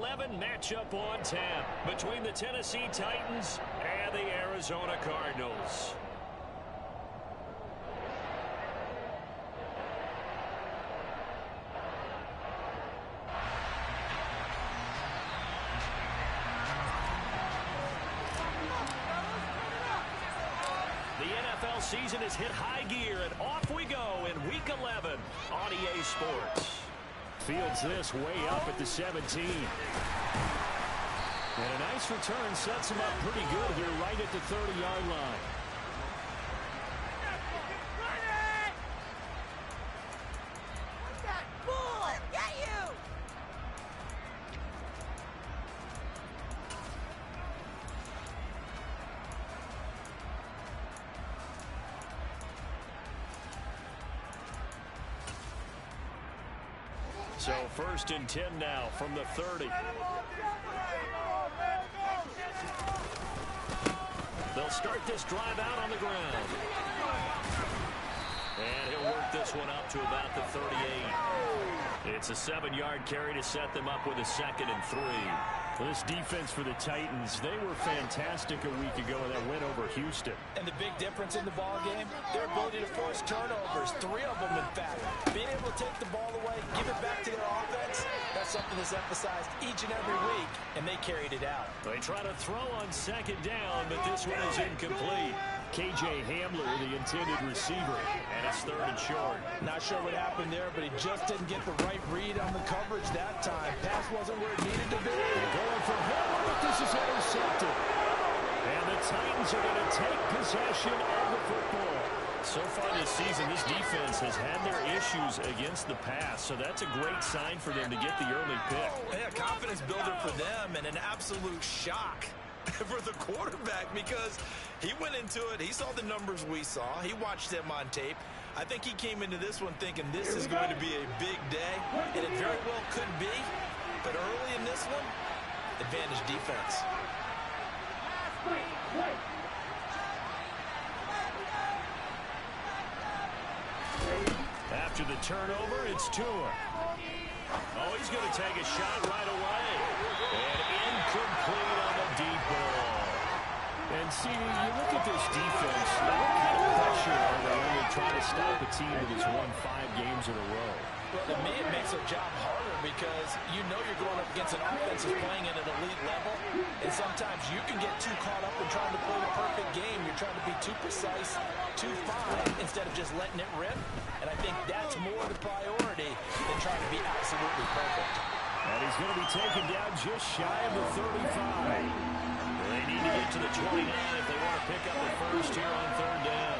11 matchup on tap between the Tennessee Titans and the Arizona Cardinals. The NFL season has hit high gear, and off we go in Week 11 on EA Sports. Fields this way up at the 17. And a nice return sets him up pretty good here right at the 30-yard line. So 1st and 10 now from the 30. They'll start this drive out on the ground. And he'll work this one up to about the 38. It's a 7-yard carry to set them up with a 2nd and 3. Well, this defense for the Titans, they were fantastic a week ago in that win over Houston. And the big difference in the ball game, their ability to force turnovers, 3 of them in fact. Being able to take the ball away, give it back to their offense, that's something that's emphasized each and every week, and they carried it out. They try to throw on 2nd down, but this one is incomplete. KJ Hamler, the intended receiver, and it's 3rd and short. Not sure what happened there, but he just didn't get the right read on the coverage that time. Pass wasn't where it needed to be. Going for Hamler, but this is intercepted. And the Titans are going to take possession of the football. So far this season, this defense has had their issues against the pass, so that's a great sign for them to get the early pick. Yeah, confidence builder for them and an absolute shock for the quarterback because he went into it. He saw the numbers we saw. He watched them on tape. I think he came into this one thinking this is going to be a big day, and it very well could be. But early in this one, advantage defense. After the turnover, it's Tua. Oh, he's going to take a shot right away. And incomplete on the deep ball. And see, you look at this defense, what kind of pressure are they only trying to stop a team that has won 5 games in a row? Well, to me, it makes their job harder because you know you're going up against an offense that's playing at an elite level, and sometimes you can get too caught up in trying to play the perfect game. You're trying to be too precise, too fine, instead of just letting it rip. And I think that's more the priority than trying to be absolutely perfect. And he's going to be taken down just shy of the 35. They need to get to the 29 if they want to pick up the first here on 3rd down.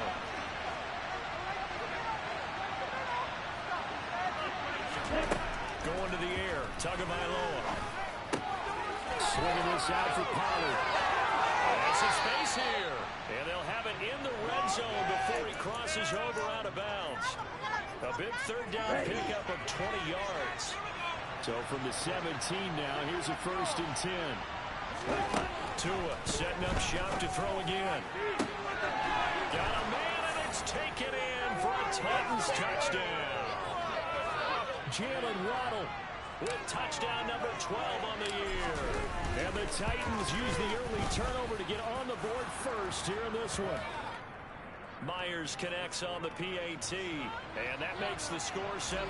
Going to the air, Tagovailoa. Swinging this out for Pollard. There's some space here. And they'll have it in the red zone before he crosses over out of bounds. A big 3rd down pickup of 20 yards. So from the 17 now, here's a 1st and 10. Tua setting up shop to throw again. Got a man, and it's taken in for a Titans touchdown. Jalen Waddle with touchdown number 12 on the year. And the Titans use the early turnover to get on the board first here in this one. Myers connects on the PAT, and that makes the score 7-0.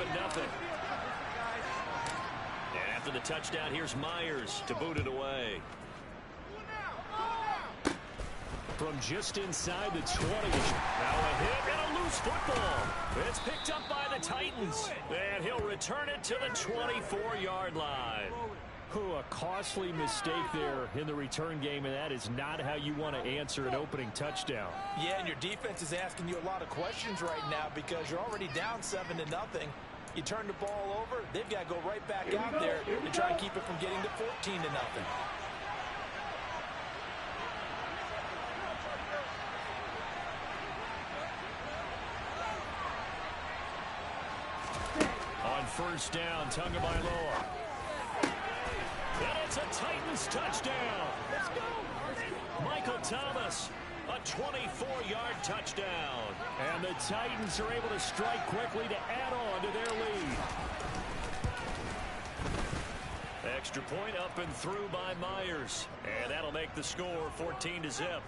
And after the touchdown, here's Myers to boot it away. From just inside the 20. Now a hit and a loose football. It's picked up by the Titans. And he'll return it to the 24-yard line. A costly mistake there in the return game, and that is not how you want to answer an opening touchdown. Yeah, and your defense is asking you a lot of questions right now because you're already down 7-0. You turn the ball over, they've got to go right back out there and try and keep it from getting to 14-0. On 1st down, Tagovailoa. And it's a Titans touchdown. Let's go. Michael Thomas, a 24-yard touchdown. And the Titans are able to strike quickly to add on to their lead. Extra point up and through by Myers. And that'll make the score 14-0.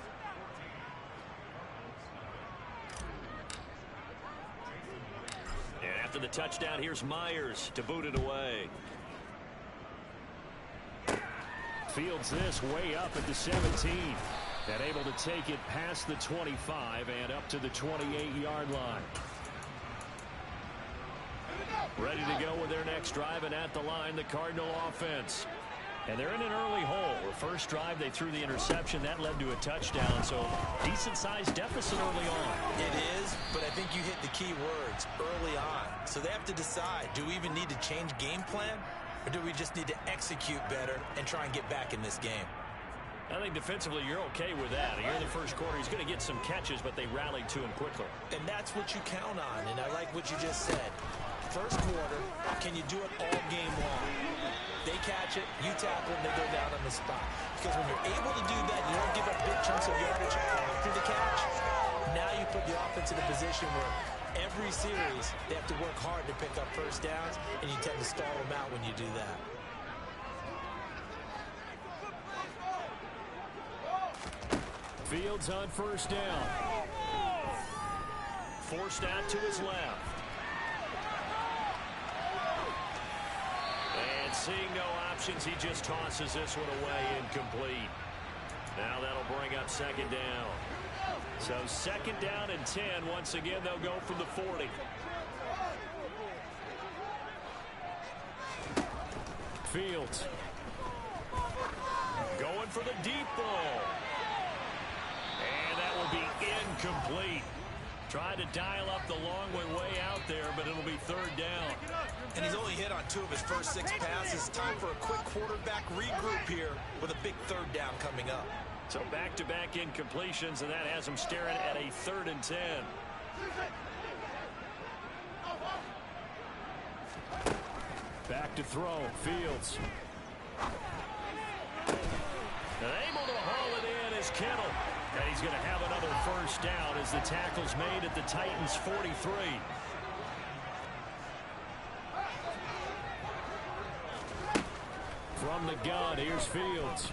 And after the touchdown, here's Myers to boot it away. Fields this way up at the 17. And able to take it past the 25 and up to the 28-yard line. Ready to go with their next drive, and at the line, the Cardinal offense. And they're in an early hole. Their first drive, they threw the interception. That led to a touchdown, so decent-sized deficit early on. It is, but I think you hit the key words, early on. So they have to decide, do we even need to change game plan, or do we just need to execute better and try and get back in this game? I think defensively you're okay with that. Here in the first quarter, he's going to get some catches, but they rallied to him quickly. And that's what you count on, and I like what you just said. First quarter, can you do it all game long? They catch it, you tackle them, they go down on the spot. Because when you're able to do that, you don't give up big chunks of yardage after the catch. Now you put the offense in a position where every series they have to work hard to pick up first downs, and you tend to stall them out when you do that. Fields on first down. Forced out to his left. And seeing no options, he just tosses this one away, incomplete. Now that'll bring up second down. So second down and 10. Once again, they'll go from the 40. Fields. Going for the deep ball. And that will be incomplete. Tried to dial up the long way out there, but it'll be third down. And he's only hit on 2 of his first 6 passes. Time for a quick quarterback regroup here with a big third down coming up. So back-to-back incompletions, and that has him staring at a 3rd and 10. Back to throw. Fields. And able to haul it in is Kittle. And he's going to have another first down as the tackle's made at the Titans' 43. From the gun, here's Fields.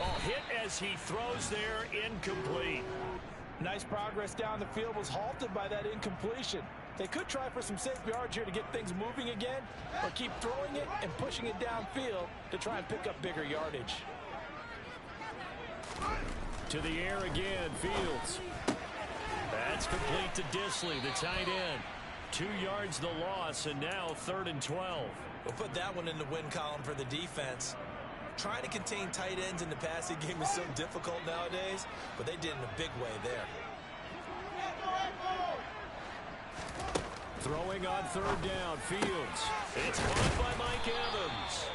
Oh, hit as he throws there, incomplete. Nice progress down the field, was halted by that incompletion. They could try for some safe yards here to get things moving again, or keep throwing it and pushing it downfield to try and pick up bigger yardage. To the air again, Fields. That's complete to Disley, the tight end. 2 yards the loss, and now 3rd and 12. We'll put that one in the win column for the defense. Trying to contain tight ends in the passing game is so difficult nowadays, but they did in a big way there. Throwing on 3rd down, Fields. It's caught by Mike Evans.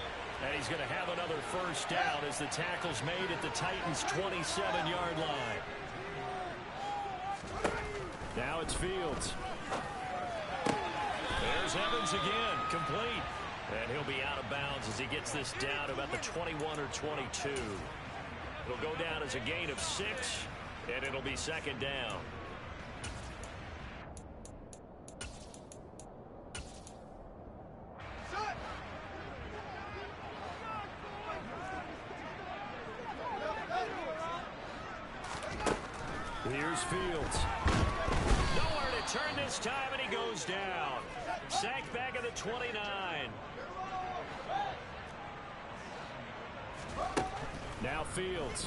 And he's going to have another first down as the tackle's made at the Titans' 27-yard line. Now it's Fields. There's Evans again, complete. And he'll be out of bounds as he gets this down about the 21 or 22. It'll go down as a gain of 6, and it'll be second down. Here's Fields. Nowhere to turn this time, and he goes down. Sacked back at the 29. Now Fields.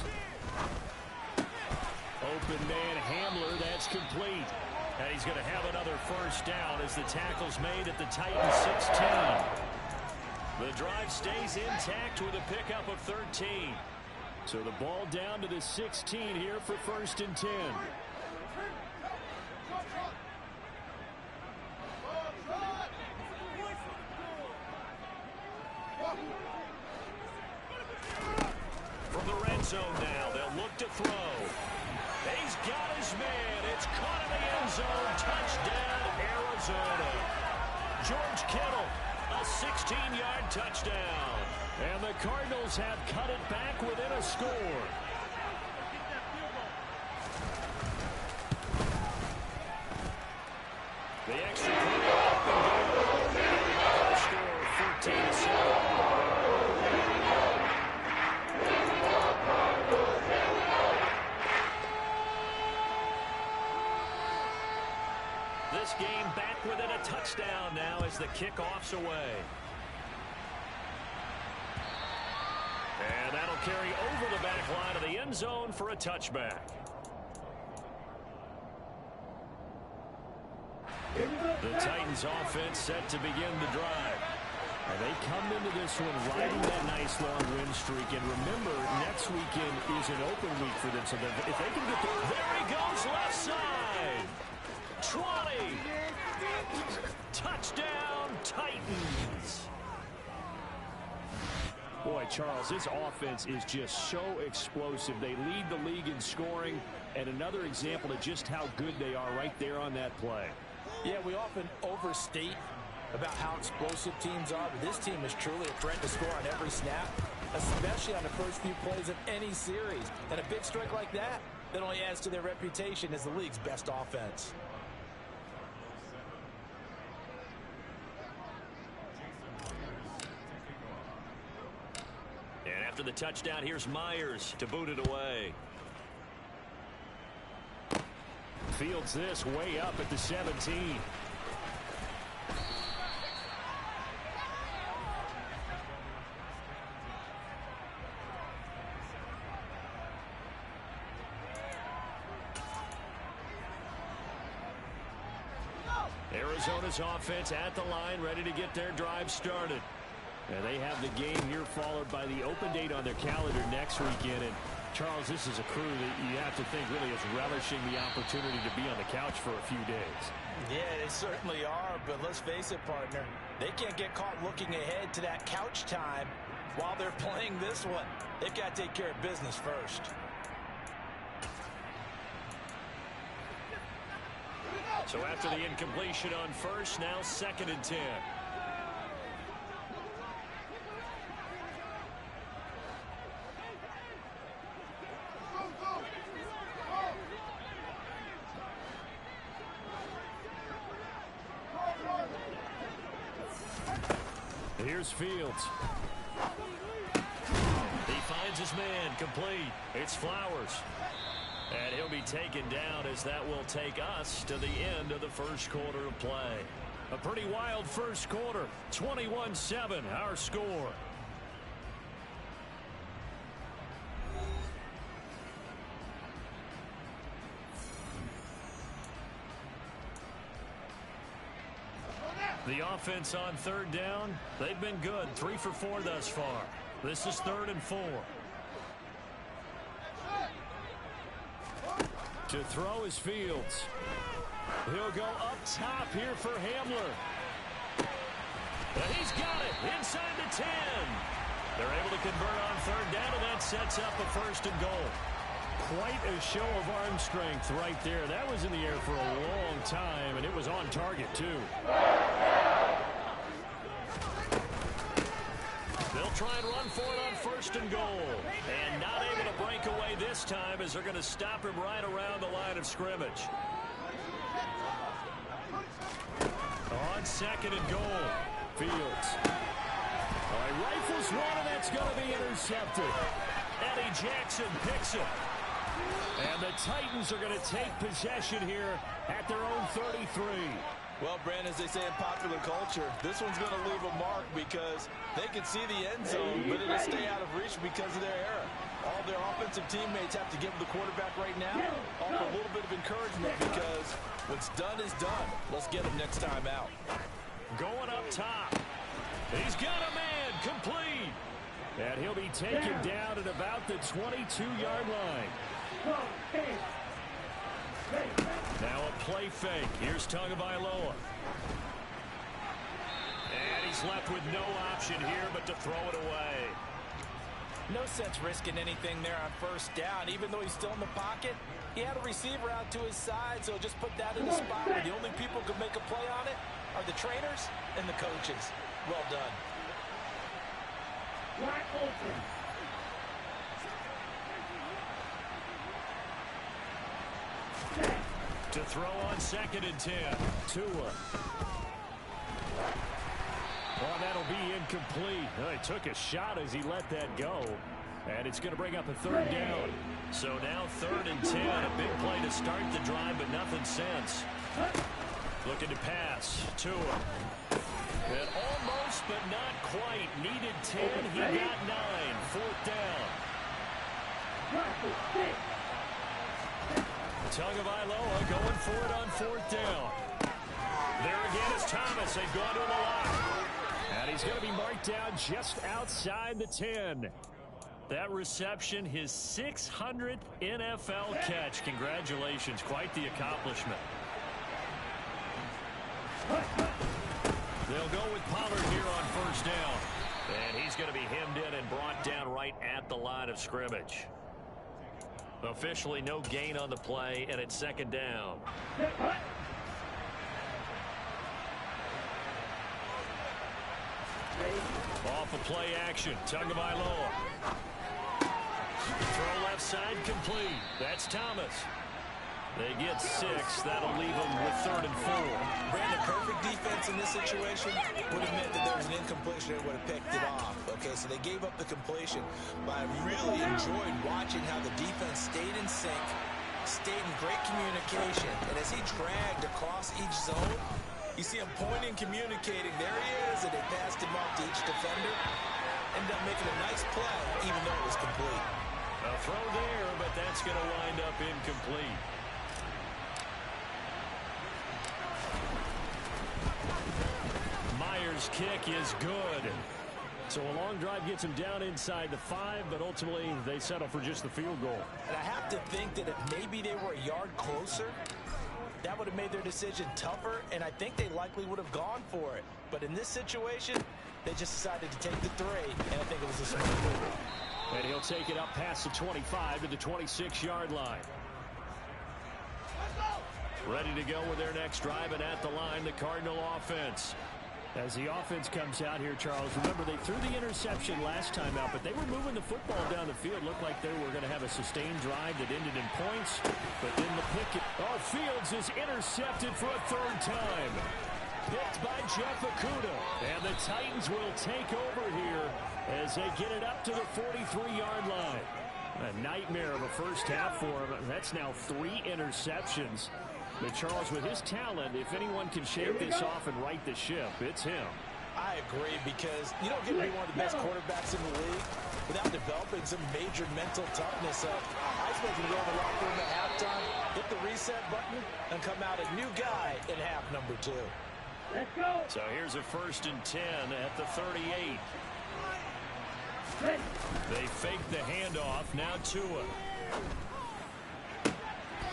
Open man Hamler, that's complete. And he's going to have another first down as the tackle's made at the Titans' 16. The drive stays intact with a pickup of 13. So the ball down to the 16 here for 1st and 10. From the red zone now, they'll look to throw. He's got his man. It's caught in the end zone. Touchdown, Arizona. George Kittle, a 16-yard touchdown. And the Cardinals have cut it back within a score. The extra point up and goal. Score back within a touchdown now as the kickoff's away. And that'll carry over the back line of the end zone for a touchback. The Titans offense set to begin the drive. And they come into this one riding that nice long win streak. And remember, next weekend is an open week for them. So if they can get there he goes, left side. 20. Touchdown, Titans. Boy, Charles, this offense is just so explosive. They lead the league in scoring. And another example of just how good they are right there on that play. Yeah, we often overstate about how explosive teams are, but this team is truly a threat to score on every snap, especially on the first few plays of any series. And a big strike like that only adds to their reputation as the league's best offense. And after the touchdown, here's Myers to boot it away. Fields this way up at the 17. Arizona's offense at the line, ready to get their drive started. And they have the game here followed by the open date on their calendar next weekend. And Charles, this is a crew that you have to think really is relishing the opportunity to be on the couch for a few days. Yeah, they certainly are, but let's face it, partner. They can't get caught looking ahead to that couch time while they're playing this one. They've got to take care of business first. So after the incompletion on first, now 2nd and 10. Here's Fields. He finds his man, complete. It's Flowers. And he'll be taken down as that will take us to the end of the first quarter of play. A pretty wild first quarter. 21-7, our score. The offense on 3rd down, they've been good. 3 for 4 thus far. This is 3rd and 4. To throw is Fields. He'll go up top here for Hamler. And he's got it inside the 10. They're able to convert on 3rd down, and that sets up a 1st and goal. Quite a show of arm strength right there. That was in the air for a long time, and it was on target, too. They'll try and run for it on 1st and goal. And not able to break away this time as they're going to stop him right around the line of scrimmage. On 2nd and goal, Fields. All right, rifles one, and that's going to be intercepted. Eddie Jackson picks it. And the Titans are going to take possession here at their own 33. Well, Brandon, as they say in popular culture, this one's going to leave a mark because they can see the end zone, but it'll stay out of reach because of their error. All their offensive teammates have to give the quarterback right now offer a little bit of encouragement because what's done is done. Let's get him next time out. Going up top. He's got a man, complete. And he'll be taken down at about the 22-yard line. Now a play fake. Here's Tagovailoa. And he's left with no option here but to throw it away. No sense risking anything there on 1st down. Even though he's still in the pocket, he had a receiver out to his side, so just put that in a spot where the only people who can make a play on it are the trainers and the coaches. Well done. Wide open. To throw on 2nd and 10. Tua. Well, that'll be incomplete. Well, he took a shot as he let that go. And it's going to bring up a 3rd down. So now 3rd and 10. A big play to start the drive, but nothing since. Looking to pass. Tua. And almost, but not quite. Needed 10. He got 9. Fourth down. Tagovailoa going for it on fourth down. There again is Thomas. They've gone to him a lot. And he's going to be marked down just outside the 10. That reception, his 600th NFL catch. Congratulations. Quite the accomplishment. They'll go with Pollard here on first down. And he's going to be hemmed in and brought down right at the line of scrimmage. Officially no gain on the play, and it's second down. Off of play action. Tagovailoa. Throw left side complete. That's Thomas. They get 6. That'll leave them with 3rd and 4. Brandon, perfect defense in this situation would have meant that there was an incompletion. They would have picked it off. Okay, so they gave up the completion. But I really enjoyed watching how the defense stayed in sync, stayed in great communication. And as he dragged across each zone, you see him pointing, communicating. There he is, and they passed him off to each defender. Ended up making a nice play, even though it was complete. A throw there, but that's going to wind up incomplete. Myers' kick is good. So a long drive gets him down inside the 5, but ultimately they settle for just the field goal. And I have to think that if maybe they were a yard closer, that would have made their decision tougher, and I think they likely would have gone for it. But in this situation, they just decided to take the 3, and I think it was a smart move. And he'll take it up past the 25 to the 26-yard line. Ready to go with their next drive, and at the line, the Cardinal offense. As the offense comes out here, Charles, remember they threw the interception last time out, but they were moving the football down the field. Looked like they were going to have a sustained drive that ended in points, but then the pick. Fields is intercepted for a 3rd time. Picked by Jeff Okudah, and the Titans will take over here as they get it up to the 43-yard line. A nightmare of a first half for him. That's now 3 interceptions. But Charles, with his talent, if anyone can shake this off and right the ship, it's him. I agree, because you don't get to be one of the best quarterbacks in the league without developing some major mental toughness. I suppose you can go in the locker room at halftime, hit the reset button, and come out a new guy in half number 2. Let's go. So here's a 1st and 10 at the 38. They fake the handoff. Now Tua.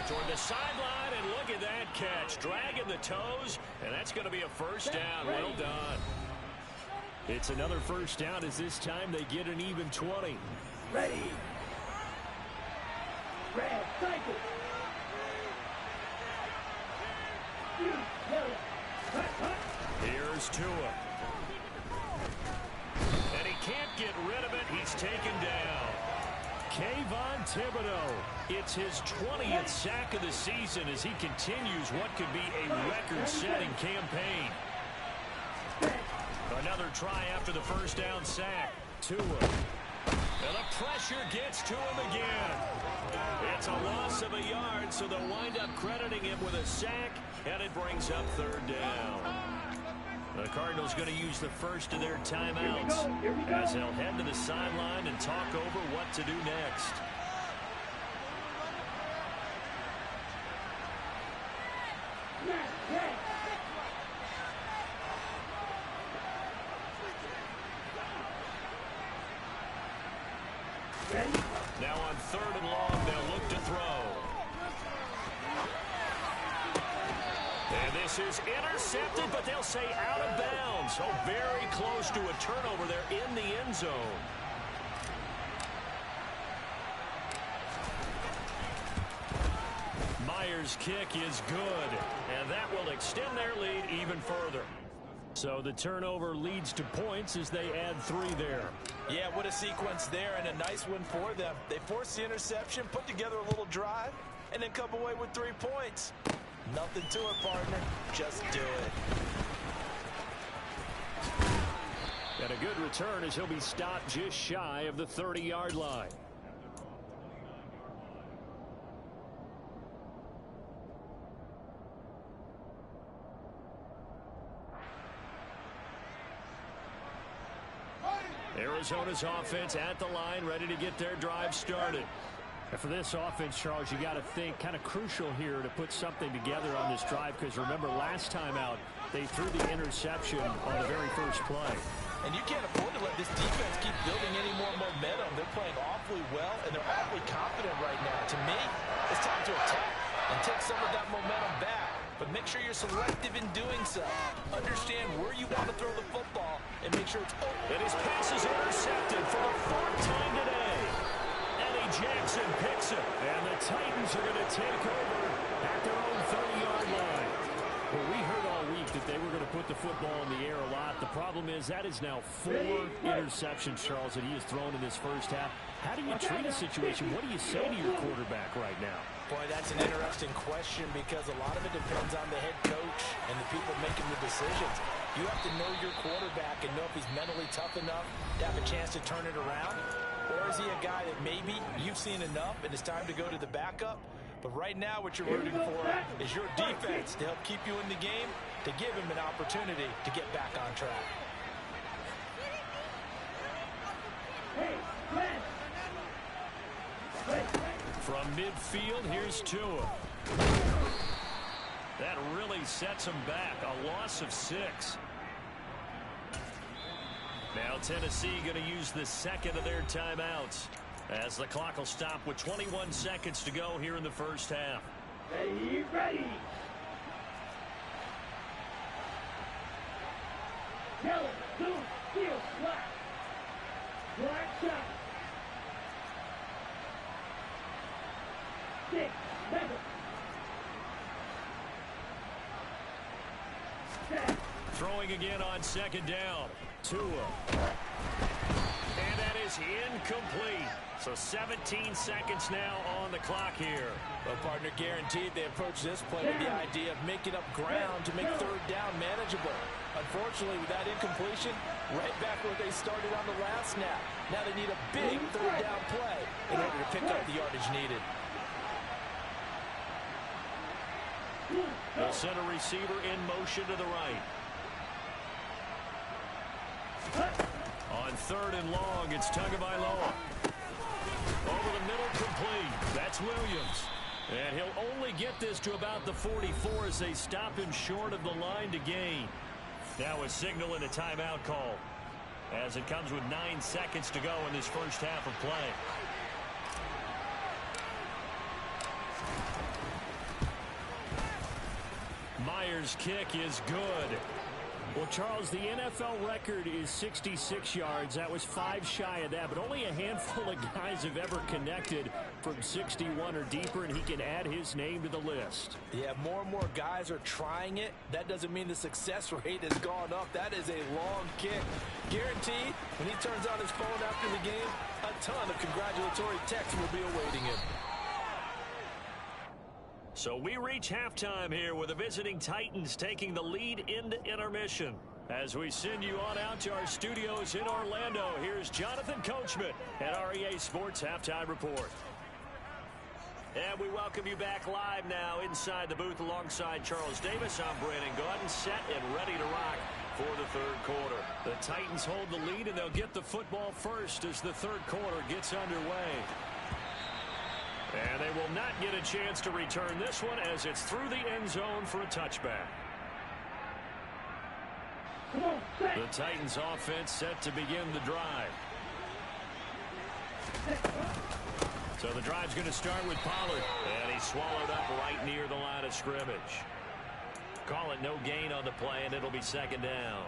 Toward the sideline, and look at that catch. Dragging the toes, and that's going to be a first down. Well done. It's another first down as this time they get an even 20. Ready. Red cycle. Here's Tua. And he can't get rid of it. He's taken down. Kayvon Thibodeau. It's his 20th sack of the season as he continues what could be a record-setting campaign. Another try after the first down sack. Tua. And the pressure gets to him again. It's a loss of a yard, so they'll wind up crediting him with a sack, and it brings up 3rd down. The Cardinals going to use the first of their timeouts as they'll head to the sideline and talk over what to do next. Now on 3rd and long, they'll look to throw. And this is intercepted, but they'll say out of bounds. So very close to a turnover there in the end zone. Myers' kick is good, and that will extend their lead even further. So the turnover leads to points as they add 3 there. Yeah, what a sequence there, and a nice one for them. They force the interception, put together a little drive, and then come away with 3 points. Nothing to it, partner. Just do it. And a good return as he'll be stopped just shy of the 30-yard line. Arizona's offense at the line, ready to get their drive started. And for this offense, Charles, you got to think kind of crucial here to put something together on this drive, because remember last time out they threw the interception on the very first play. And you can't afford to let this defense keep building any more momentum. They're playing awfully well, and they're awfully confident right now. To me, it's time to attack and take some of that momentum back. But make sure you're selective in doing so. Understand where you want to throw the football and make sure it's open. And his pass is intercepted for the fourth time today. Eddie Jackson picks it. And the Titans are going to take over at their own 30-yard line. Well, we heard all week that they were going to put the football in the air a lot. The problem is that is now 4 interceptions, Charles, that he has thrown in this first half. How do you treat a situation? What do you say to your quarterback right now? Boy, that's an interesting question, because a lot of it depends on the head coach and the people making the decisions. You have to know your quarterback and know if he's mentally tough enough to have a chance to turn it around. Or is he a guy that maybe you've seen enough and it's time to go to the backup? But right now what you're rooting for is your defense to help keep you in the game, to give him an opportunity to get back on track. From midfield, here's Tua. That really sets him back. A loss of 6. Now Tennessee going to use the second of their timeouts, as the clock will stop with 21 seconds to go here in the first half. Ready. Yellow, blue, steel, black. Black shot. 6, 7. 10. Throwing again on second down. Tua. And that is incomplete. So 17 seconds now on the clock here. Well, partner, guaranteed they approach this play with the idea of making up ground to make third down manageable. Unfortunately, with that incompletion, right back where they started on the last snap. Now they need a big third down play in order to pick up the yardage needed. They'll send a receiver in motion to the right. On third and long, it's Tagovailoa. Over the middle, complete. That's Williams. And he'll only get this to about the 44 as they stop him short of the line to gain. Now a signal and a timeout call, as it comes with 9 seconds to go in this first half of play. Myers' kick is good. Well, Charles, the NFL record is 66 yards. That was 5 shy of that, but only a handful of guys have ever connected from 61 or deeper, and he can add his name to the list. Yeah, more and more guys are trying it. That doesn't mean the success rate has gone up. That is a long kick. Guaranteed, when he turns on his phone after the game, a ton of congratulatory texts will be awaiting him. So we reach halftime here with the visiting Titans taking the lead into intermission. As we send you on out to our studios in Orlando, here's Jonathan Coachman at REA Sports Halftime Report. And we welcome you back live now inside the booth alongside Charles Davis. I'm Brandon Gaudin, set and ready to rock for the third quarter. The Titans hold the lead, and they'll get the football first as the third quarter gets underway. And they will not get a chance to return this one as it's through the end zone for a touchback. The Titans offense set to begin the drive. So the drive's going to start with Pollard. And he's swallowed up right near the line of scrimmage. Call it no gain on the play, and it'll be second down.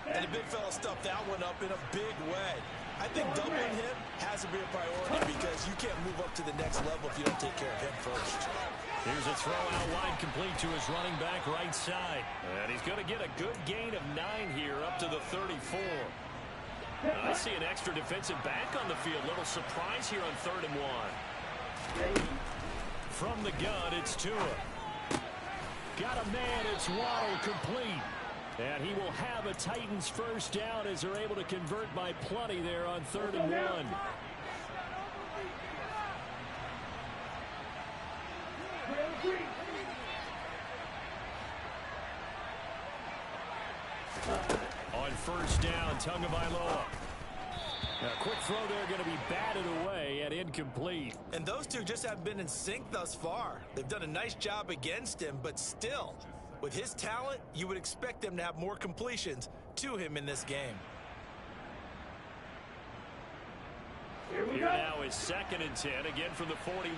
And the big fella stuffed that one up in a big way. I think doubling him has to be a priority, because you can't move up to the next level if you don't take care of him first. Here's a throw out wide, complete to his running back right side. And he's going to get a good gain of 9 here up to the 34. I see an extra defensive back on the field. Little surprise here on 3rd and 1. From the gun, it's Tua. Got a man, it's Waddle, complete. And he will have a Titans first down as they're able to convert by plenty there on 3rd and 1. On first down, Tagovailoa. A quick throw there going to be batted away and incomplete. And those two just haven't been in sync thus far. They've done a nice job against him, but still, with his talent, you would expect them to have more completions to him in this game. Here now is 2nd and 10, again from the 41.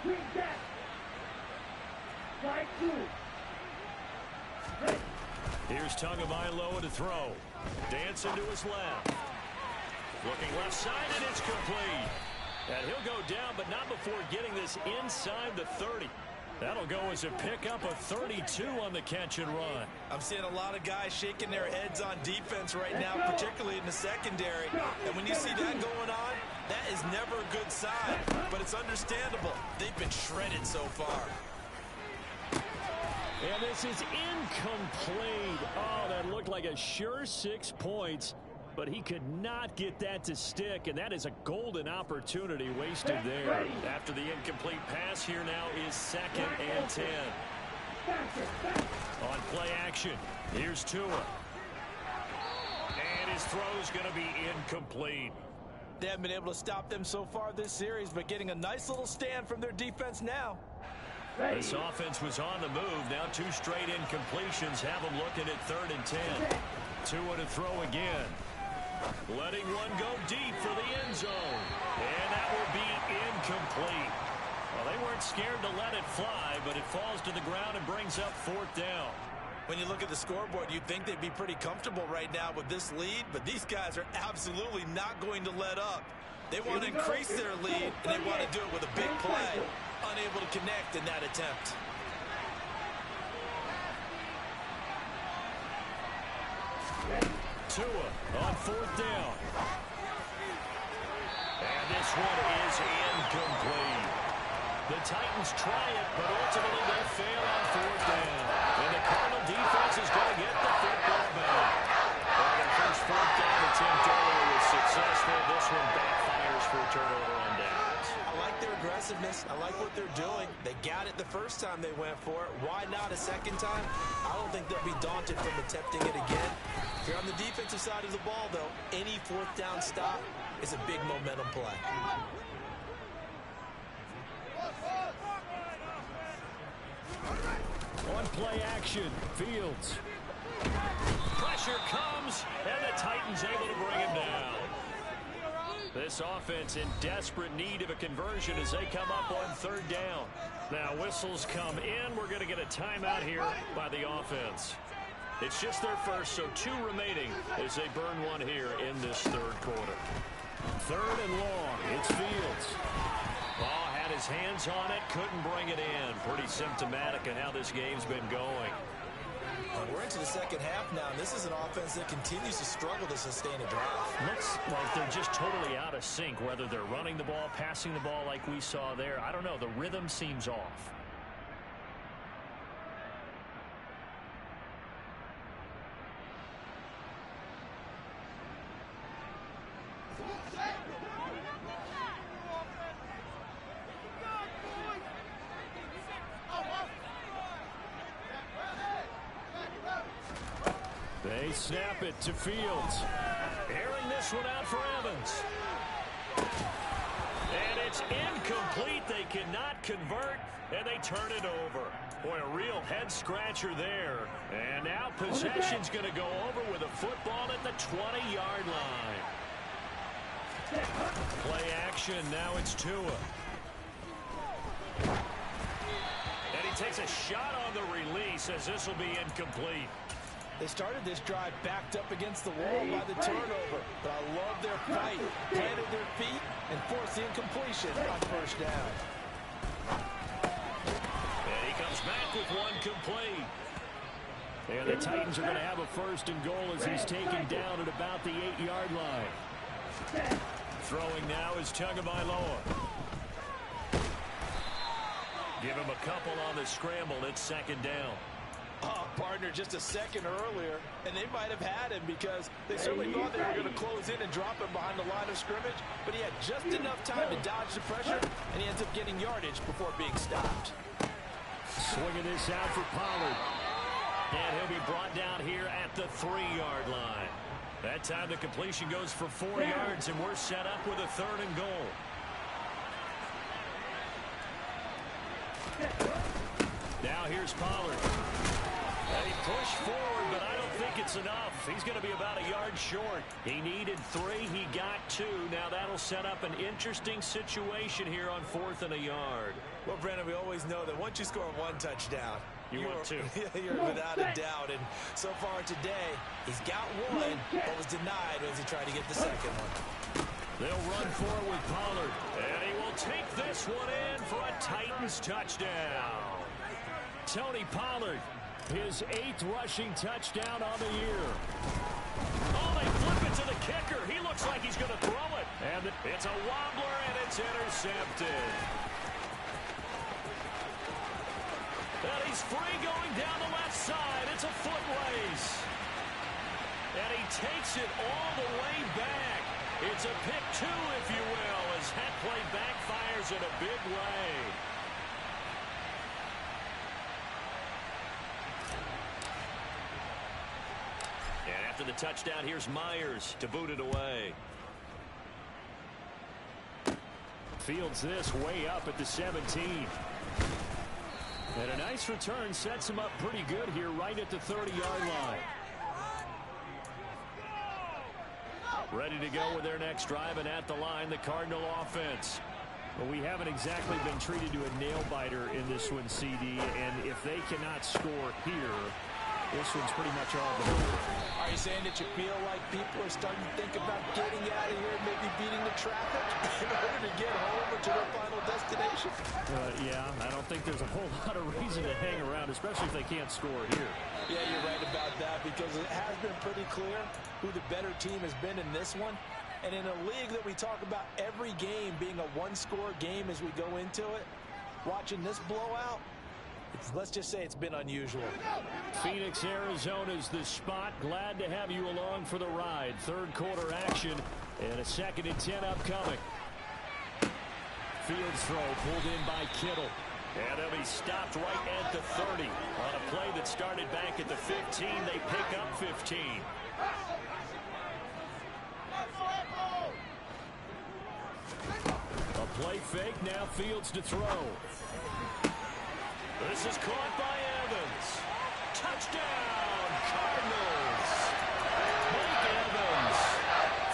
Green deck. Strike 2. Here's Tagovailoa to throw. Dancing to his left. Looking left side, and it's complete. And he'll go down, but not before getting this inside the 30. That'll go as a pickup of 32 on the catch and run. I'm seeing a lot of guys shaking their heads on defense right now, particularly in the secondary. And when you see that going on, that is never a good sign. But it's understandable. They've been shredded so far. And this is incomplete. Oh, that looked like a sure 6 points. But he could not get that to stick, and that is a golden opportunity wasted there. After the incomplete pass, here now is 2nd and 10. On play action, here's Tua. And his throw's going to be incomplete. They haven't been able to stop them so far this series, but getting a nice little stand from their defense now. This offense was on the move. Now 2 straight incompletions have them looking at 3rd and 10. Tua to throw again. Letting one go deep for the end zone. And that will be incomplete. Well, they weren't scared to let it fly, but it falls to the ground and brings up 4th down. When you look at the scoreboard, you'd think they'd be pretty comfortable right now with this lead, but these guys are absolutely not going to let up. They want to increase their lead, and they want to do it with a big play. Unable to connect in that attempt. Tua on 4th down. And this one is incomplete. The Titans try it, but ultimately they fail on 4th down. And the Cardinal defense is going to get the football back. Well, their first 4th down attempt earlier was successful. This one backfires for a turnover on downs. I like their aggressiveness. I like what they're doing. They got it the first time they went for it. Why not a second time? I don't think they'll be daunted from attempting it again. If you're on the defensive side of the ball, though, any 4th down stop is a big momentum play. On play action, Fields. Pressure comes, and the Titans able to bring him down. This offense in desperate need of a conversion as they come up on 3rd down. Now whistles come in. We're going to get a timeout here by the offense. It's just their first, so 2 remaining as they burn one here in this 3rd quarter. 3rd and long. It's Fields. Ball had his hands on it, couldn't bring it in. Pretty symptomatic of how this game's been going. We're into the second half now, and this is an offense that continues to struggle to sustain a drive. Looks like they're just totally out of sync, whether they're running the ball, passing the ball like we saw there. I don't know. The rhythm seems off. They snap it to Fields. Airing this one out for Evans. And it's incomplete. They cannot convert, and they turn it over. Boy, a real head-scratcher there. And now possession's going to go over with a football at the 20-yard line. Play action. Now it's Tua. And he takes a shot on the release as this will be incomplete. They started this drive backed up against the wall by the turnover, but I love their fight. Planted their feet and forced the incompletion on 1st down. And he comes back with one complete. And the Titans are going to have a 1st and goal as he's taken down at about the 8-yard line. Throwing now is Tagovailoa. Give him a couple on the scramble. It's 2nd down. Partner just a second earlier, and they might have had him because they certainly thought they were going to close in and drop him behind the line of scrimmage, but he had just enough time to dodge the pressure, and he ends up getting yardage before being stopped. Swinging this out for Pollard. And he'll be brought down here at the 3-yard line. That time the completion goes for 4 yards, and we're set up with a 3rd and goal. Now here's Pollard. And he pushed forward, but I don't think it's enough. He's going to be about a yard short. He needed 3. He got 2. Now that'll set up an interesting situation here on 4th and a yard. Well, Brandon, we always know that once you score 1 touchdown, you want 2. You're without a doubt. And so far today, he's got 1, but was denied as he tried to get the second one. They'll run for it with Pollard. And he will take this one in for a Titans touchdown. Tony Pollard, his 8th rushing touchdown on the year. Oh, they flip it to the kicker. He looks like he's going to throw it. And it's a wobbler, and it's intercepted. And he's free going down the left side. It's a foot race. And he takes it all the way back. It's a pick 2, if you will, as that play backfires in a big way. And after the touchdown, here's Myers to boot it away. Fields this way up at the 17. And a nice return sets him up pretty good here right at the 30-yard line. Ready to go with their next drive, and at the line, the Cardinal offense. Well, we haven't exactly been treated to a nail-biter in this one, CD, and if they cannot score here, this one's pretty much all but over. Are you saying that you feel like people are starting to think about getting out of here and maybe beating the traffic in order to get home or to their final destination? Yeah, I don't think there's a whole lot of reason to hang around, especially if they can't score here. Yeah, you're right about that, because it has been pretty clear who the better team has been in this one. And in a league that we talk about every game being a 1-score game as we go into it, watching this blowout, let's just say it's been unusual. Phoenix, Arizona's the spot. Glad to have you along for the ride. 3rd quarter action and a 2nd and 10 upcoming. Fields throw pulled in by Kittle. And they'll be stopped right at the 30. On a play that started back at the 15, they pick up 15. A play fake, now Fields to throw. This is caught by Evans. Touchdown, Cardinals. Mike Evans,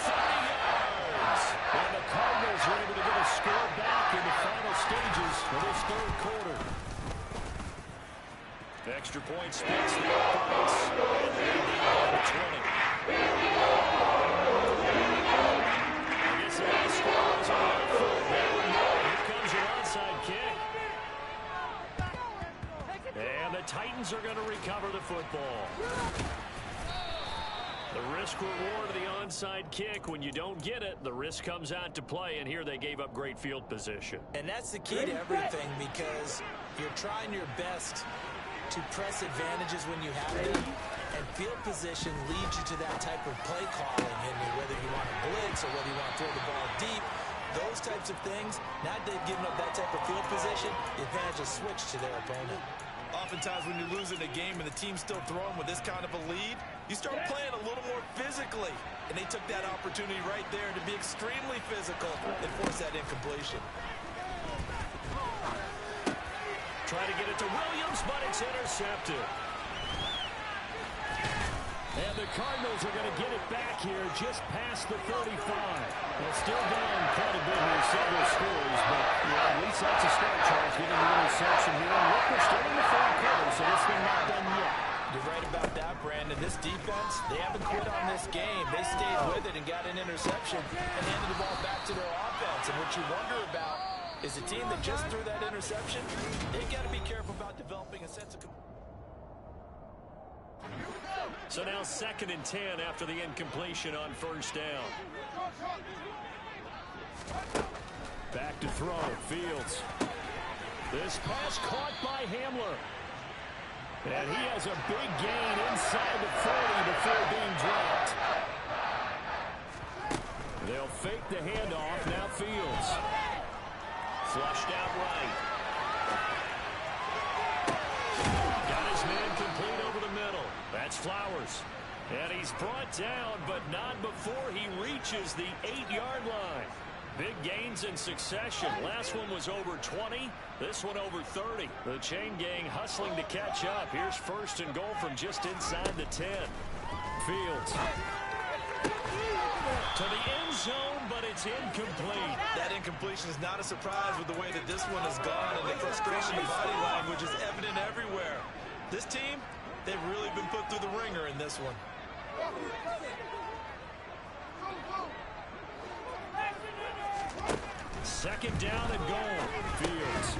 30 yards. And the Cardinals are able to get a score back in the final stages of this 3rd quarter. Extra point splits the offense. And they need the 20. I guess the last score was on the field. Here comes your onside kick. And the Titans are going to recover the football. The risk-reward of the onside kick, when you don't get it, the risk comes out to play, and here they gave up great field position. And that's the key to everything, because you're trying your best to press advantages when you have them, and field position leads you to that type of play calling, and whether you want to blitz or whether you want to throw the ball deep, those types of things, now they've given up that type of field position, the advantage is switched to their opponent. Oftentimes when you're losing a game and the team's still throwing with this kind of a lead, you start playing a little more physically. And they took that opportunity right there to be extremely physical and force that incompletion. Try to get it to Williams, but it's intercepted. And the Cardinals are going to get it back here just past the 35. Well, still down quite a bit here, several scores, but at least that's a start, Charles, getting the interception here. And look, we're still in the 3rd quarter, so this thing not done yet. You're right about that, Brandon. This defense, they haven't quit on this game. They stayed with it and got an interception and handed the ball back to their offense. And what you wonder about is the team that just threw that interception, they got to be careful about developing a sense of... So now 2nd and 10 after the incompletion on 1st down. Back to throw, Fields. This pass caught by Hamler. And he has a big gain inside the 40 before being dropped. They'll fake the handoff. Now Fields. Flushed out right. Got his man complete over the middle. That's Flowers. And he's brought down, but not before he reaches the 8-yard line. Big gains in succession. Last one was over 20. This one over 30. The chain gang hustling to catch up. Here's first and goal from just inside the 10. Fields. To the end zone, but it's incomplete. That incompletion is not a surprise with the way that this one has gone, and the frustration of body language is evident everywhere. This team, they've really been put through the ringer in this one. Second down and goal. Fields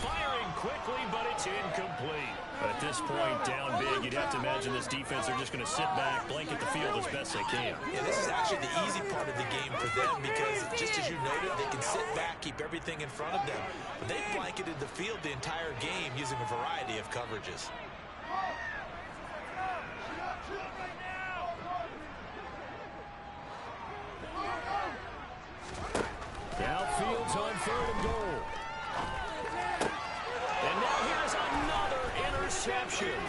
firing quickly, but it's incomplete. At this point, down big, you'd have to imagine this defense are just going to sit back, blanket the field as best they can. Yeah, this is actually the easy part of the game for them because, just as you noted, they can sit back, keep everything in front of them. But they've blanketed the field the entire game using a variety of coverages. Now Fields on third and goal. And now here's another interception.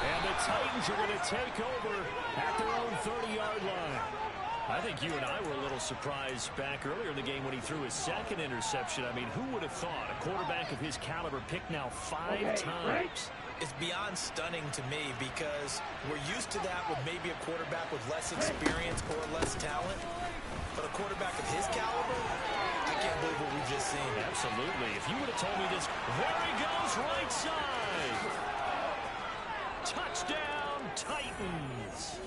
And the Titans are going to take over at their own 30-yard line. I think you and I were a little surprised back earlier in the game when he threw his second interception. I mean, who would have thought a quarterback of his caliber picked now 5 times? It's beyond stunning to me because we're used to that with maybe a quarterback with less experience or less talent. But a quarterback of his caliber, I can't believe what we've just seen. Absolutely. If you would have told me this, there he goes, right side. Touchdown, Titans.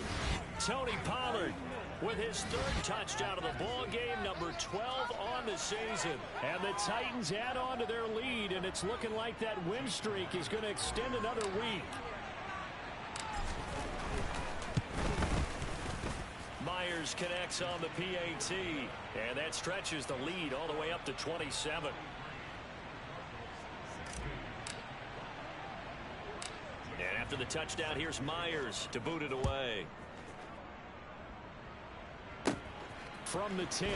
Tony Pollard with his third touchdown of the ball game, number 12 on the season. And the Titans add on to their lead, and it's looking like that win streak is going to extend another week. Myers connects on the PAT, and that stretches the lead all the way up to 27. And after the touchdown, here's Myers to boot it away. From the 10.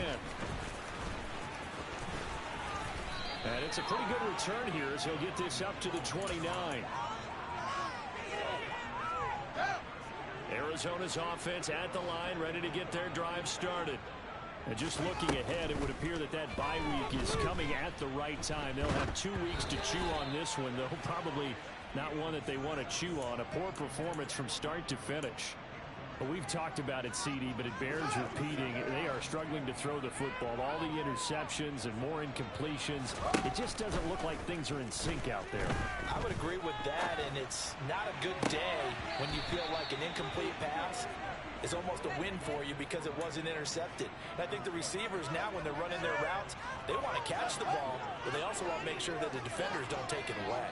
And it's a pretty good return here as he'll get this up to the 29. Arizona's offense at the line, ready to get their drive started. And just looking ahead, it would appear that that bye week is coming at the right time. They'll have 2 weeks to chew on this one, though probably not one that they want to chew on. A poor performance from start to finish. Well, we've talked about it, CD, but it bears repeating. They are struggling to throw the football. All the interceptions and more incompletions. It just doesn't look like things are in sync out there. I would agree with that, and it's not a good day when you feel like an incomplete pass is almost a win for you because it wasn't intercepted. And I think the receivers now, when they're running their routes, they want to catch the ball, but they also want to make sure that the defenders don't take it away.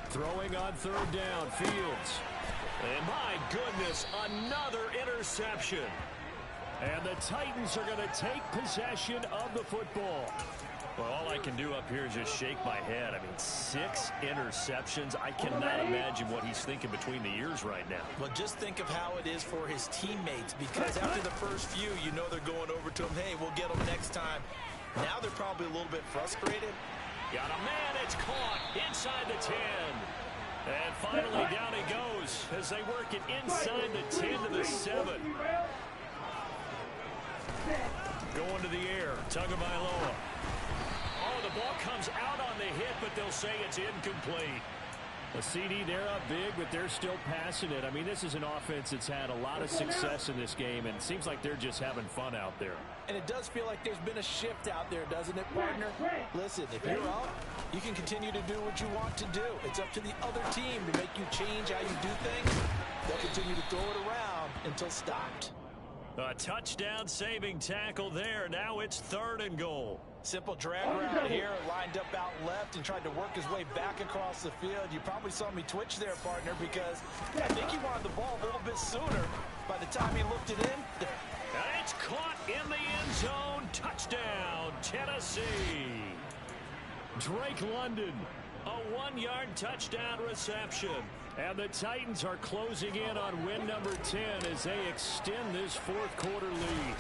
Throwing on third down, Fields. And my goodness, another interception. And the Titans are going to take possession of the football. Well, all I can do up here is just shake my head. I mean, 6 interceptions. I cannot imagine what he's thinking between the ears right now. Well, just think of how it is for his teammates, because after the first few, you know they're going over to him, hey, we'll get them next time. Now they're probably a little bit frustrated. Got a man, it's caught inside the 10. And finally down he goes as they work it inside the 10 to the 7. Going to the air, Tagovailoa. Oh, the ball comes out on the hit, but they'll say it's incomplete. A CD, they're up big, but they're still passing it. I mean, this is an offense that's had a lot of success in this game, and it seems like they're just having fun out there. And it does feel like there's been a shift out there, doesn't it, partner? Listen, if you're up, you can continue to do what you want to do. It's up to the other team to make you change how you do things. They'll continue to throw it around until stopped. A touchdown-saving tackle there. Now it's 3rd and goal. Simple drag route here, lined up out left and tried to work his way back across the field. You probably saw me twitch there, partner, because I think he wanted the ball a little bit sooner. By the time he looked it in, and it's caught in the end zone. Touchdown, Tennessee. Drake London, a 1-yard touchdown reception. And the Titans are closing in on win number 10 as they extend this 4th quarter lead.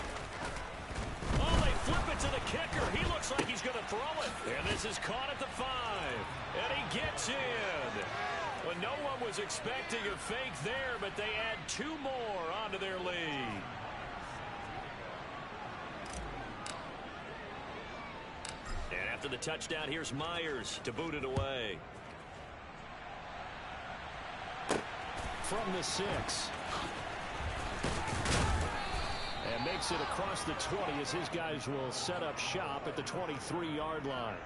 Oh, they flip it to the kicker. He looks like he's going to throw it. And this is caught at the 5. And he gets in. Well, no one was expecting a fake there, but they add 2 more onto their lead. And after the touchdown, here's Myers to boot it away. From the 6. And makes it across the 20 as his guys will set up shop at the 23-yard line.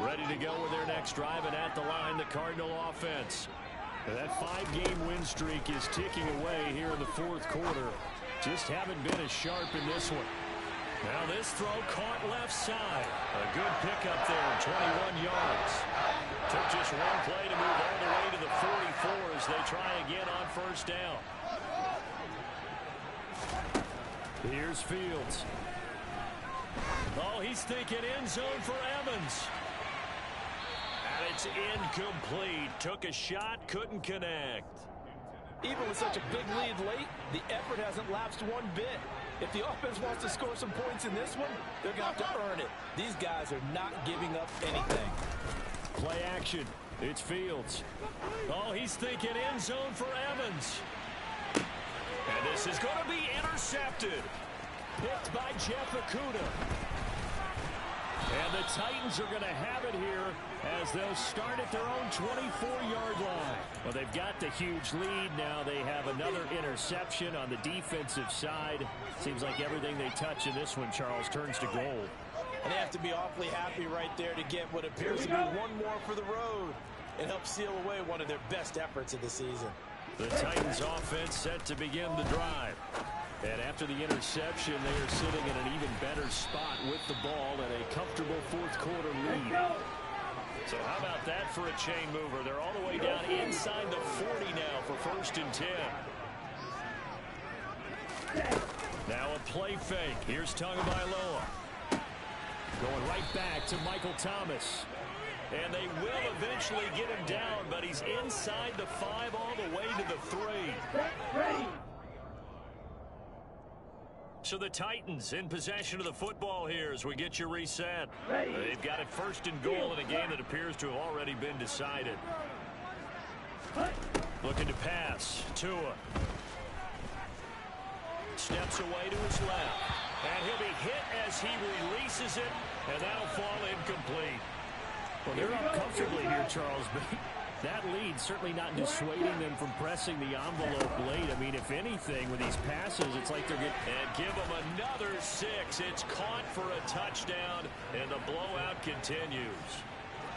Ready to go with their next drive, and at the line, the Cardinal offense. That 5-game win streak is ticking away here in the 4th quarter. Just haven't been as sharp in this one. Now this throw caught left side. A good pickup there, 21 yards. Took just one play to move all the way to the 44 as they try again on 1st down. Here's Fields. Oh, he's thinking end zone for Evans. And it's incomplete. Took a shot, couldn't connect. even with such a big lead late, the effort hasn't lapsed one bit. If the offense wants to score some points in this one, they're going to have to earn it. These guys are not giving up anything. Play action. It's Fields. Oh, he's thinking end zone for Evans. And this is going to be intercepted. Picked by Jeff Okudah. And the Titans are going to have it here as they'll start at their own 24-yard line. Well, they've got the huge lead. Now they have another interception on the defensive side. Seems like everything they touch in this one, Charles, turns to gold. And they have to be awfully happy right there to get what appears to be one more for the road and help seal away one of their best efforts of the season. The Titans offense set to begin the drive. And after the interception, they are sitting in an even better spot with the ball and a comfortable fourth quarter lead. So how about that for a chain mover? They're all the way down inside the 40 now for 1st and 10. Now a play fake. Here's Tagovailoa. Going right back to Michael Thomas. And they will eventually get him down, but he's inside the 5 all the way to the 3. So the Titans in possession of the football here as we get you reset. They've got it 1st and goal in a game that appears to have already been decided. Looking to pass. Tua. Steps away to his left. And he'll be hit as he releases it, and that'll fall incomplete. Well, they're up comfortably here, Charles, but that lead certainly not dissuading them from pressing the envelope late. I mean, if anything, with these passes, it's like they're getting... And give them another 6. It's caught for a touchdown, and the blowout continues.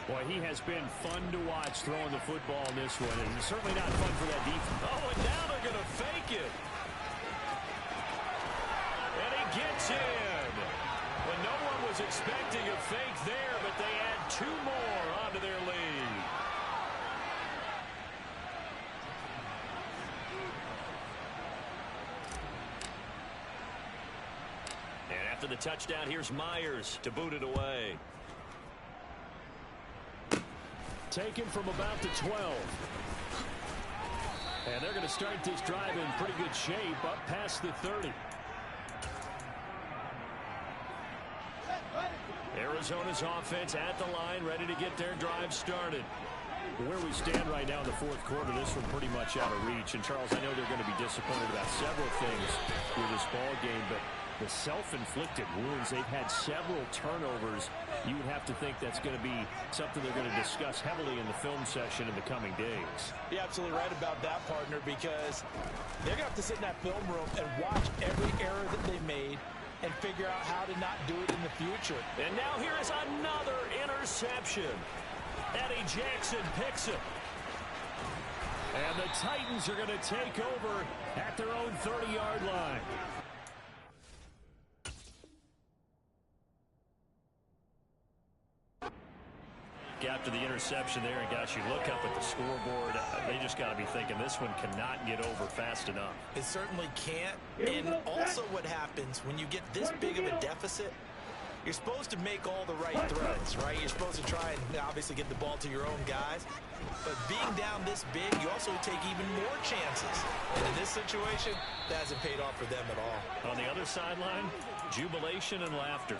Boy, he has been fun to watch throwing the football in this one, and certainly not fun for that defense. Oh, and now they're going to fake it. And he gets in. Well, no one was expecting a fake there, but they add 2 more onto their lead. And after the touchdown, here's Myers to boot it away. Taken from about the 12. And they're going to start this drive in pretty good shape up past the 30. Arizona's offense at the line, ready to get their drive started. Where we stand right now in the 4th quarter, this one pretty much out of reach. And, Charles, I know they're going to be disappointed about several things with this ball game, but the self-inflicted wounds, they've had several turnovers. You would have to think that's going to be something they're going to discuss heavily in the film session in the coming days. You're absolutely right about that, partner, because they're going to have to sit in that film room and watch every error that they made and figure out how to not do it in the future. And now here is another interception. Eddie Jackson picks it. And the Titans are going to take over at their own 30-yard line. After the interception there, and gosh, you look up at the scoreboard, they just got to be thinking this one cannot get over fast enough. It certainly can't. And also what happens when you get this big of a deficit, you're supposed to make all the right throws, right? You're supposed to try and obviously get the ball to your own guys. But being down this big, you also take even more chances. And in this situation, that hasn't paid off for them at all. On the other sideline, jubilation and laughter.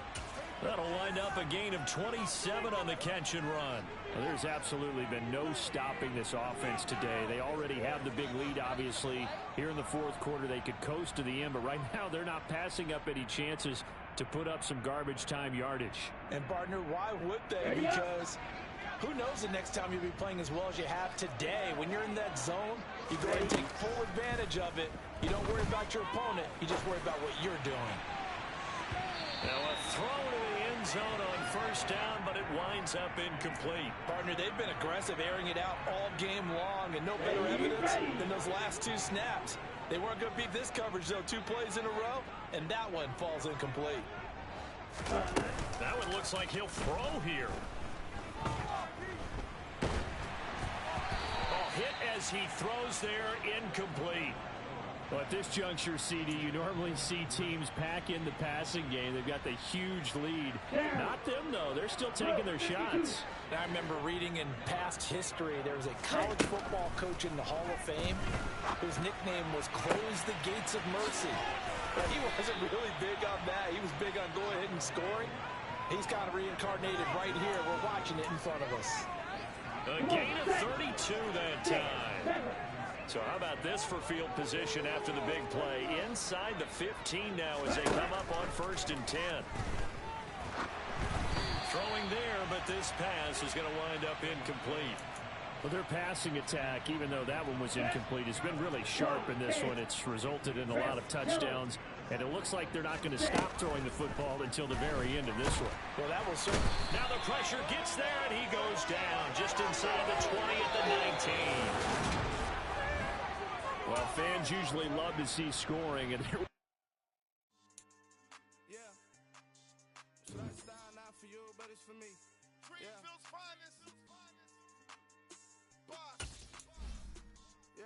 That'll wind up a gain of 27 on the catch and run. Well, there's absolutely been no stopping this offense today. They already have the big lead, obviously. Here in the fourth quarter, they could coast to the end, but right now they're not passing up any chances to put up some garbage time yardage. And, partner, why would they? Because who knows the next time you'll be playing as well as you have today. When you're in that zone, you go ahead and take full advantage of it. You don't worry about your opponent. You just worry about what you're doing. Now a throw to the end zone on first down, but it winds up incomplete. Partner, they've been aggressive, airing it out all game long, and no better evidence than those last two snaps. They weren't going to beat this coverage, though. 2 plays in a row, and that one falls incomplete. That one looks like he'll throw here. Oh, hit as he throws there, incomplete. Well, at this juncture, CD, you normally see teams pack in the passing game. They've got the huge lead. Not them, though. They're still taking their shots. I remember reading in past history, there was a college football coach in the Hall of Fame whose nickname was Close the Gates of Mercy. But he wasn't really big on that. He was big on going ahead and scoring. He's kind of reincarnated right here. We're watching it in front of us. A gain of 32 that time. So how about this for field position after the big play? Inside the 15 now as they come up on 1st and 10. Throwing there, but this pass is going to wind up incomplete. Well, their passing attack, even though that one was incomplete, has been really sharp in this one. It's resulted in a lot of touchdowns, and it looks like they're not going to stop throwing the football until the very end of this one. Well, that will serve. Now the pressure gets there, and he goes down just inside the 20 at the 19. Well, fans usually love to see scoring, and there. Yeah. Lifestyle not for you, but it's for me. Greenfield's finest. Boss. Yeah.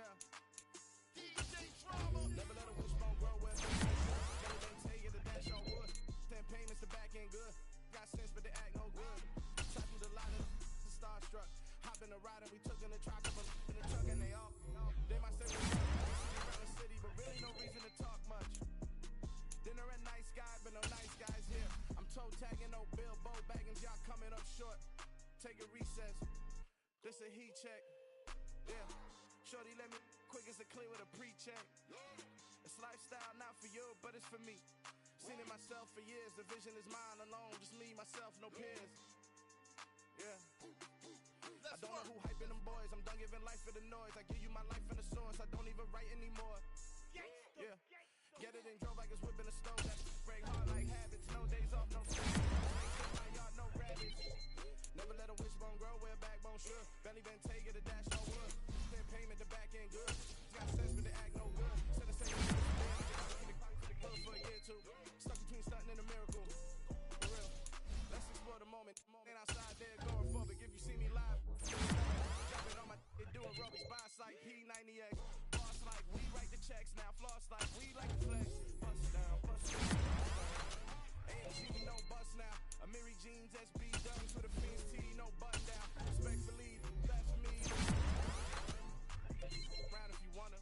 DJ Drama. Never let a wishbone grow with. Never let tell you the dash on wood. 10 payments, the back end good. Got sense, but they act no good. Shot through the line of the starstruck. Hop in the ride and we took in the truck of them in the truck and they all. They might say we're around the city, but really no reason to talk much. Dinner at nice guy, but no nice guys here. I'm toe tagging, no Bilbo Baggins, y'all coming up short. Take a recess. This a heat check. Yeah. Shorty let me quick as a clear with a pre-check. It's lifestyle not for you, but it's for me. Seen it myself for years. The vision is mine alone. Just me, myself, no peers. Yeah. I don't know who hyping them boys. I'm done giving life for the noise. I give you my life in the source. I don't even write anymore. Yeah. Get it and drove like it's whipping a stove. That's break hard like habits. No days off, no sleep. My yard, no rabbits. Never let a wishbone grow where backbone should. Belly been taking the dash on wood. Spend payment, the back end good. Got sense, but they act no good. Said the same thing for a year or two. Stuck between stunting and a miracle. For real. Let's explore the moment. Ain't outside there going forward. If you see me live, jumping on my doing rubbish. Boss like P90X. Boss like we write the checks now. Floss like we like the flex. Bust down, bust down. AMG, no bust now. Amiri jeans, SB dunks with a Fiends T, no button down. Respectfully, that's me. Round if you wanna.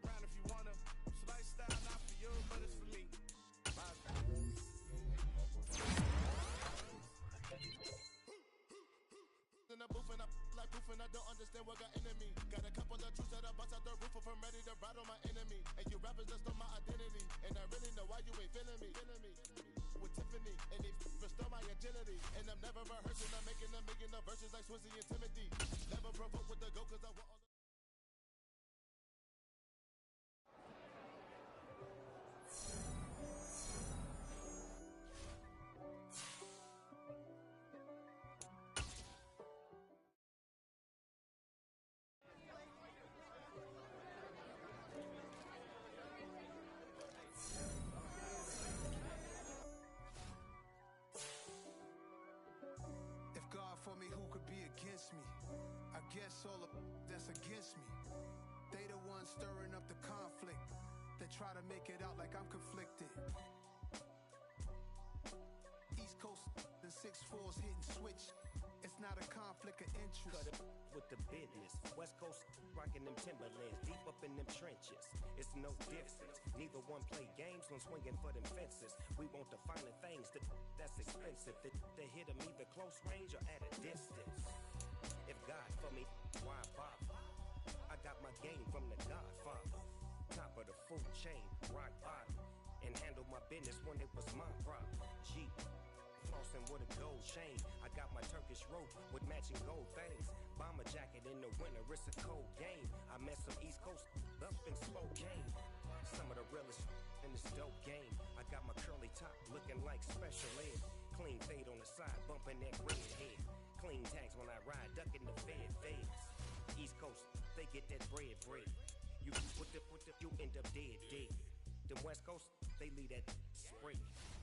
Round if you wanna. It's lifestyle not for you, but it's for me. In the booth and I like proof and I don't understand what got into me. Got a couple of truths that I bust out the roof of. I'm ready to ride on my enemy. And you rappers just stole my identity. And I really know why you ain't feeling me. With Tiffany and they restore my agility. And I'm never rehearsing. I'm making the verses like Swizzy and Timothy. Never provoke with the go cause I want all the guess all the that's against me. They the ones stirring up the conflict. They try to make it out like I'm conflicted. East Coast and 6'4s hitting switch. It's not a conflict of interest. Cut it with the business. West Coast rocking them Timberlands, deep up in them trenches. It's no difference. Neither one play games when swinging for them fences. We want the finer things that's expensive. They hit them either close range or at a distance. If God for me, why bother? I got my game from the Godfather. Top of the food chain, rock bottom. And handle my business when it was my problem. G. Flossing with a gold chain. I got my Turkish rope with matching gold things. Bomber jacket in the winter, it's a cold game. I met some East Coast up in Spokane. Some of the realest in this dope game. I got my curly top looking like special ed. Clean fade on the side, bumping that red head. Clean tags when I ride, ducking the feds. East Coast, they get that bread. You put the, you end up dead. Them West Coast, they leave that spray.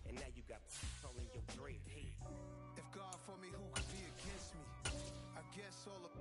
And now you got all in your dread head. If God for me, who could be against me? I guess all the